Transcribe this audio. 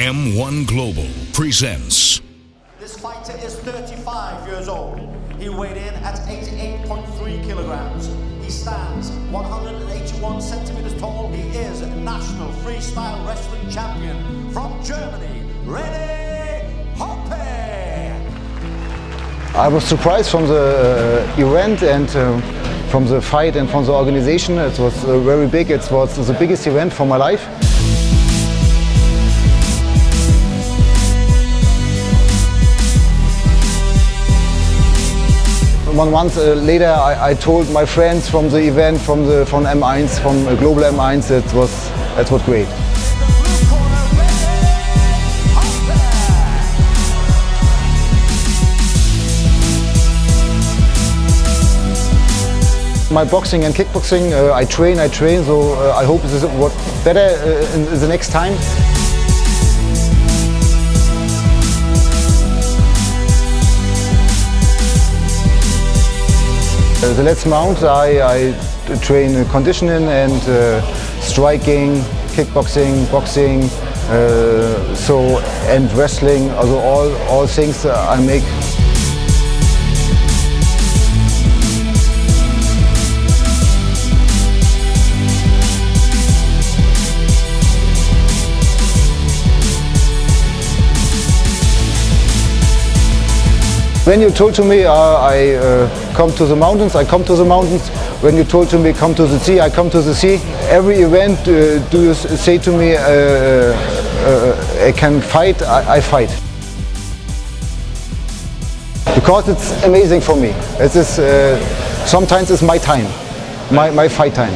M1 Global presents. This fighter is 35 years old. He weighed in at 88.3 kilograms. He stands 181 centimeters tall. He is national freestyle wrestling champion from Germany, René Hoppe. I was surprised from the event and from the fight and from the organization. It was very big. It was the biggest event for my life. 1 month later, I told my friends from the event, from M1, from Global M1, that was great. My boxing and kickboxing, I train, so I hope this was better in the next time. The last month I train conditioning and striking, kickboxing, boxing, and wrestling, also all things I make. When you told to me I come to the mountains, I come to the mountains. When you told to me come to the sea, I come to the sea. Every event do you say to me I can fight, I fight. Because it's amazing for me. It is, sometimes it's my time, my fight time.